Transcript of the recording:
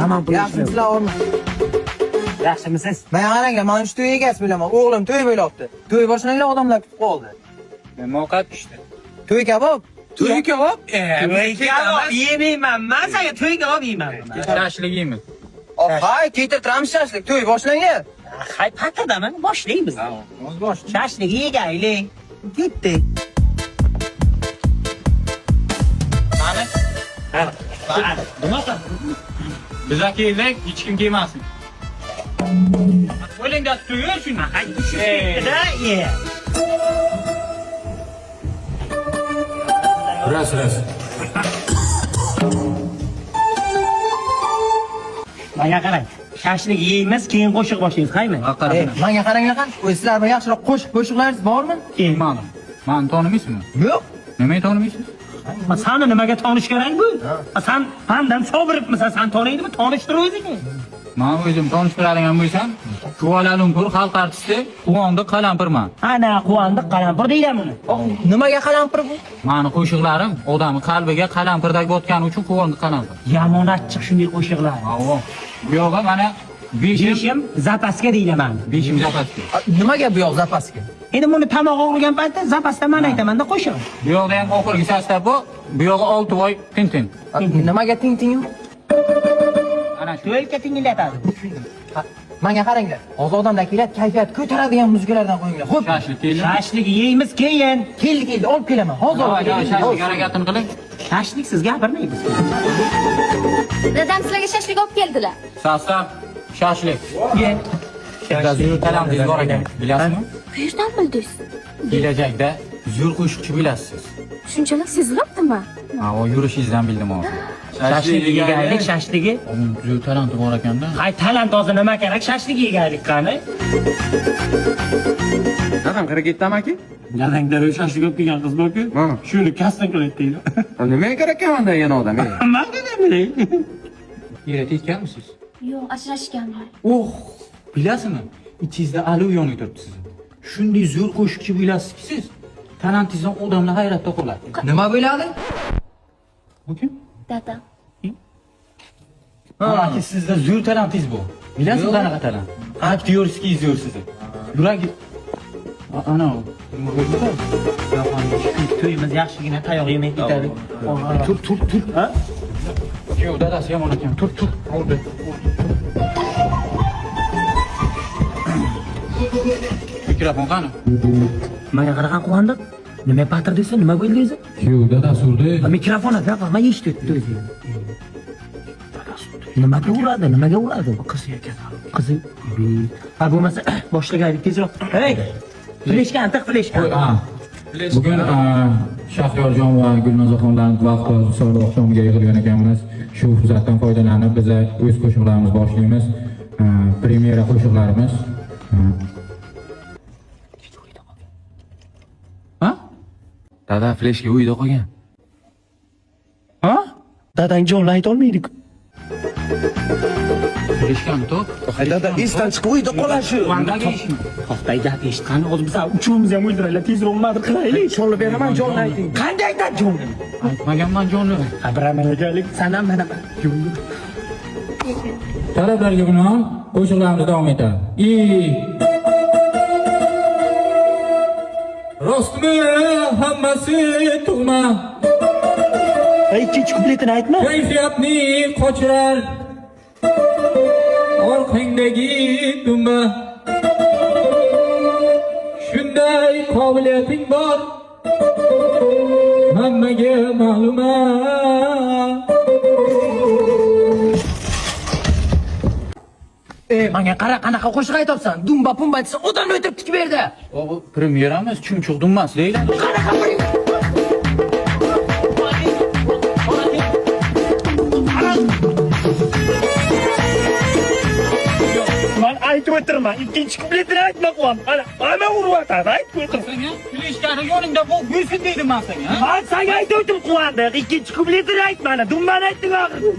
Tamam bu Yaxshi sizlar olma. Yaxshimisiz? Men qaranglar, mana shu to'y egasi bilaman. O'g'lim to'y bo'lyapti. To'y boshlangan odamlar kutib qoldi. Moqat ishdi. To'y kabob. To'y kabob? To'y kabob yemayman. Men senga to'y kabob yeyman. Shashlik yeymiz. Hay, keltiramiz shashlik. To'y boshlangan. Hay pattadaman, boshlaymiz. Bosh. Shashlik yegaylik. Ketdi. Mana. Ha. Nima? Biz akaylik, hech kim kelmasin. O'ylangda to'y uchun. Hay tushibdi-da, ye. Ras. Menga qarang. Shashlik yeymiz, keyin qo'shiq boshlaymiz, qaymi? Menga qaranglar qani. Sizlar bilan yaxshiroq qo'shiqlaringiz bormi? Mani tanimaysizmi? Yo'q. Nimaga tanimaysiz? Seni nimaga tanish kerak bu? Sen mendan sobiribmisan, sen taniydimi? Tanishtir o'zingni. Men o'zim tanishtiradigan bo'lsam, Kuala Lumpur xalq artisti Quvondi Qalampirman. Ana Quvondi Qalampir deydi buni. Nimaga qalampir bu? Mani qo'shiqlarim odamning qalbiga qalampirdek botgani uchun Quvondi Qalampir. Yomon achchiq shunday qo'shiqlar. Avo. Bu yo'g'a mana 5 Beshim zapaska deyman. 5 zapaska. Nimaga bu yoq zapaska? Endi buni tomoq og'rigan paytda zapasda men aytaman-da qo'shiq. Bu yoqda ham oxirgi sasta bu yog'i 6 oy tintin. Nimaga ting yo'q? Ana shu elka tinglatadi. Menga qaranglar. Hozir odamlar keladi, kayfiyat ko'taradigan muzikalardan qo'yinglar. Xo'p. Shashlik keldi. Shashlik yeymiz keyin. Keldi, olib kelaman. Hozir olib kelaman. Shashlik harakatini qiling. Shashlik siz gapirmaysiz. Dadam sizlarga shashlik olib keldilar. Sastav shashlik. Ye. Zo'r talantingiz bor ekan, bilasizmi? Qayerdan bildingiz? Kelajakda zo'r qo'shiqchi bo'lasiz. Shunchalik sezilibdimi? Ha, o yurishingizdan bildim hozir. Shashlik yegaylik, shashligi. Zo'r talanti bor ekanda. Hay talant hozir nima kerak? Shashlik yegaylik qani? Dadam qara ketdimi aka? Dadangda shashlik olib kelgan qiz borku. Shuni kasting qiladi deydi. Nimaga kerak ekan degan odam? Men bilmayman. Yere tekkanmisiz? Yo'q, ajrashganman. Bilasizmi? Ichingizda alov yonib turibdi sizni. Shunday zo'r qo'shiqchi bo'lasizki siz. Talantingizdan odamlar hayratda qoladi. Nima bo'ladi? Bu kim? Dadam. Aka sizda zo'r talantingiz bor. Bilasizmi qanaqa talant? Aktyorskiy zo'r sizni. Yuragi ana To'yimiz yaxshigina tayoq yemay ketadi. Tur. Ha? Yo'q, dadasi yomon ekan. Tur. Oldi. Mikrofon qani? Menga qaragan Quvondi. Nima patir desa, nima bo'ldingiz? Yo'q, dadasi urdi. Mikrofon aka, men eshitdim o'zi. Nimaga uradi? Qiz ekan. Qizi. Ha bo'lmasa boshlagaylik tezroq. Hey! Fleshkan, tiq fleshkan. Bugun Shahriyarjon va Gulnozaxonlarning vaqti sog'liq oqshomiga yig'ilgan ekanmiz. Shu fursatdan foydalanib biz o'z qo'shiqlarimizni boshlaymiz. Premyera qo'shiqlarimiz. Ha? Dada fleshga uyda qolgan. Ha? Dadang jonli ayta olmaydi-ku. Fleshkani top. Dada esdan chiqib uyda qolar shu. Vandaga ishmi? Xostay gap eshitgan, hozir biz uchimiz ham o'ldiraylik, tezroq madr qilaylik. Cho'lib beraman jonni ayting. Qanday aytadi jonli? Aytmaganman jonli. Abramalagalik, san ham mana. Talablarga binoan qo'shiqlarimiz davom etadi. Rostmi hammasi tug'ma. Ikkinchi kupletini aytma. Kayfiyatni qochirar. Orqangdagi dumba. Shunday qobiliyating bor. Hammaga ma'lum. Menga qara, qanaqa qo'shiq aytibsan? Dumba pumba desa, odamni o'tirib tikib berdi. Bu premyeramiz chumchuq dummas deyiladi. Qanaqa Men aytib o'tirman, ikkinchi kupletini aytma Quvondi. Ana uryapti, aytib o'tir. Senga fleshkani yoningda qo'yib yursin deydim men senga. Men senga aytib o'tdim Quvondi, ikkinchi kupletini aytma, dumbani aytding oxirida.